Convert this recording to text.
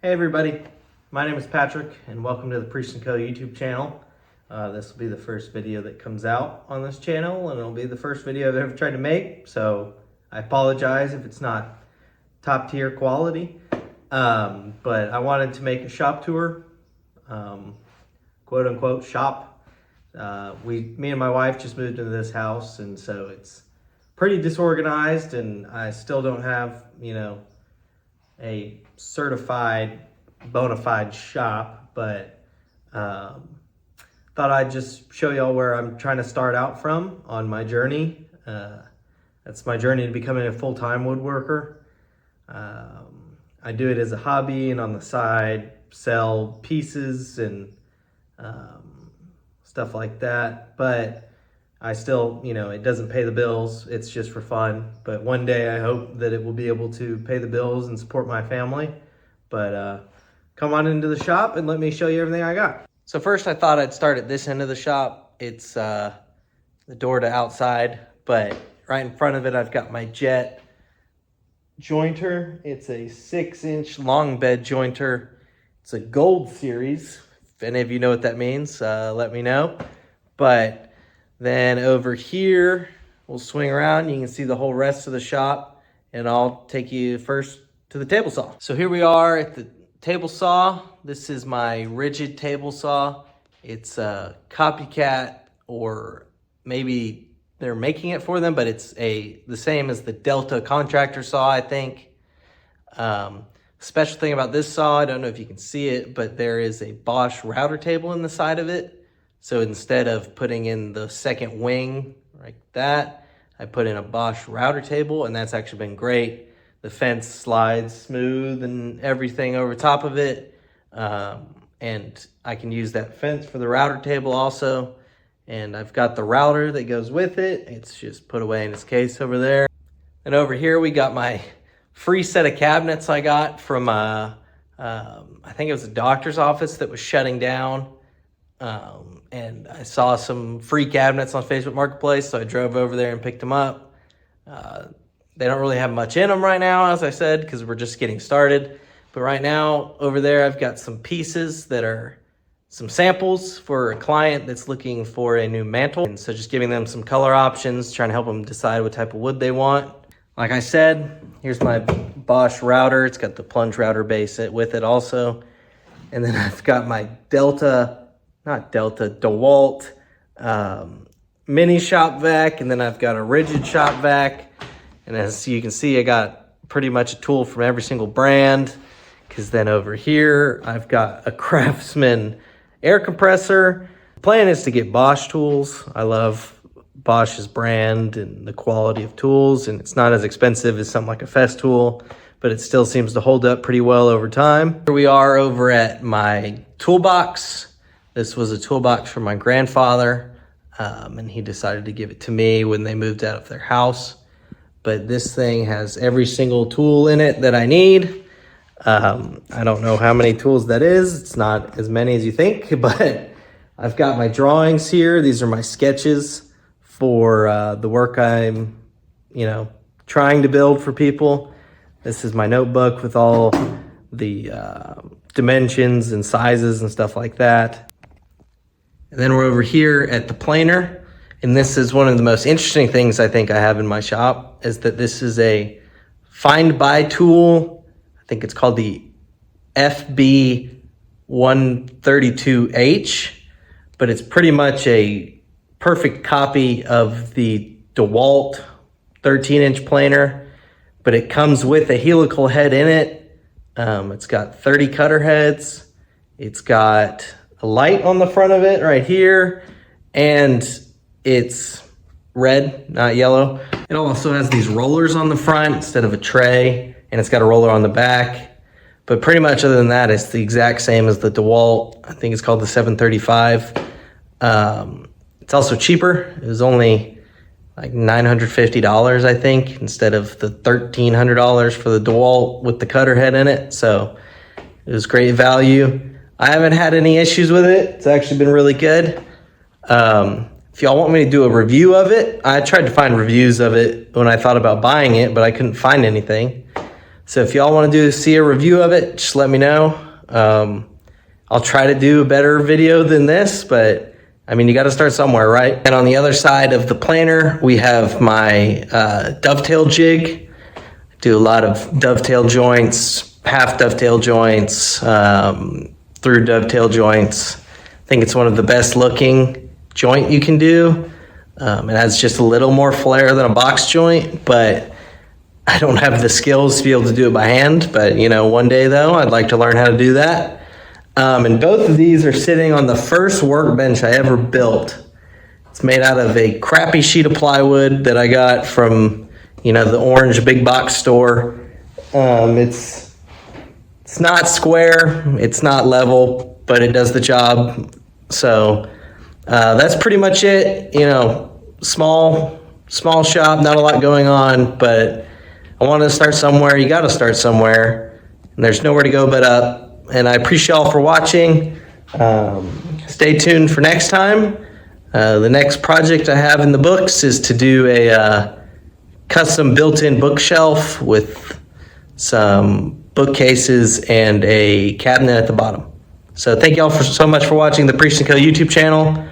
Hey everybody, my name is Patrick and welcome to the Priest & Co YouTube channel. This will be the first video that comes out on this channel and it'll be the first video I've ever tried to make, so I apologize if it's not top tier quality. But I wanted to make a shop tour, quote unquote shop. Me and my wife just moved into this house, and so it's pretty disorganized and I still don't have, a certified bona fide shop, but thought I'd just show y'all where I'm trying to start out from on my journey. That's my journey to becoming a full-time woodworker. I do it as a hobby and on the side sell pieces and stuff like that, but I still, it doesn't pay the bills. It's just for fun. But one day I hope that it will be able to pay the bills and support my family. But come on into the shop and let me show you everything I got. So first I thought I'd start at this end of the shop. It's the door to outside, but right in front of it I've got my jet jointer. It's a 6-inch long bed jointer. It's a gold series. If any of you know what that means, let me know. But then over here, we'll swing around. You can see the whole rest of the shop, and I'll take you first to the table saw. So here we are at the table saw. This is my rigid table saw. It's a copycat, or maybe they're making it for them, but it's the same as the Delta contractor saw, I think. Special thing about this saw, I don't know if you can see it, but there is a Bosch router table in the side of it. So instead of putting in the second wing like that, I put in a Bosch router table, and that's actually been great. The fence slides smooth and everything over top of it. And I can use that fence for the router table also. And I've got the router that goes with it. It's just put away in its case over there. And over here we got my free set of cabinets I got from, I think it was a doctor's office that was shutting down. And I saw some free cabinets on Facebook Marketplace, so I drove over there and picked them up. They don't really have much in them right now, as I said, because we're just getting started. But right now, over there, I've got some pieces that are some samples for a client that's looking for a new mantle. And so just giving them some color options, trying to help them decide what type of wood they want. Like I said, here's my Bosch router. It's got the plunge router base with it also. And then I've got my DeWalt mini shop vac, and then I've got a rigid shop vac. And as you can see, I got pretty much a tool from every single brand, because then over here I've got a Craftsman air compressor. The plan is to get Bosch tools. I love Bosch's brand and the quality of tools, and it's not as expensive as something like a Festool, but it still seems to hold up pretty well over time. Here we are over at my Toolbox. This was a toolbox from my grandfather, and he decided to give it to me when they moved out of their house. But this thing has every single tool in it that I need. I don't know how many tools that is. It's not as many as you think, but I've got my drawings here. These are my sketches for the work I'm, trying to build for people. This is my notebook with all the dimensions and sizes and stuff like that. And then we're over here at the planer. And this is one of the most interesting things I think I have in my shop, is that this is a find buy tool. I think it's called the FB132H, but it's pretty much a perfect copy of the DeWalt 13-inch planer, but it comes with a helical head in it. It's got 30 cutter heads. It's got a light on the front of it right here, and it's red, not yellow. It also has these rollers on the front instead of a tray, and it's got a roller on the back. But pretty much other than that, it's the exact same as the DeWalt. I think it's called the 735. It's also cheaper. It was only like $950, I think, instead of the $1,300 for the DeWalt with the cutter head in it. So it was great value. I haven't had any issues with it. It's actually been really good. If y'all want me to do a review of it, I tried to find reviews of it when I thought about buying it, but I couldn't find anything. So if y'all want to see a review of it, just let me know. I'll try to do a better video than this, but I mean, you got to start somewhere, right? And on the other side of the planer, we have my dovetail jig. Do a lot of dovetail joints, half dovetail joints, through dovetail joints. I think it's one of the best looking joint you can do. It has just a little more flair than a box joint, but I don't have the skills to be able to do it by hand. But you know, one day though, I'd like to learn how to do that. And both of these are sitting on the first workbench I ever built. It's made out of a crappy sheet of plywood that I got from, you know, the orange big box store. It's not square, it's not level, but it does the job. So that's pretty much it. You know, small shop, not a lot going on, but I wanted to start somewhere. You got to start somewhere, and there's nowhere to go but up. And I appreciate y'all for watching. Stay tuned for next time. The next project I have in the books is to do a custom built-in bookshelf with some bookcases and a cabinet at the bottom. So thank y'all so much for watching the Priest & Co. YouTube channel.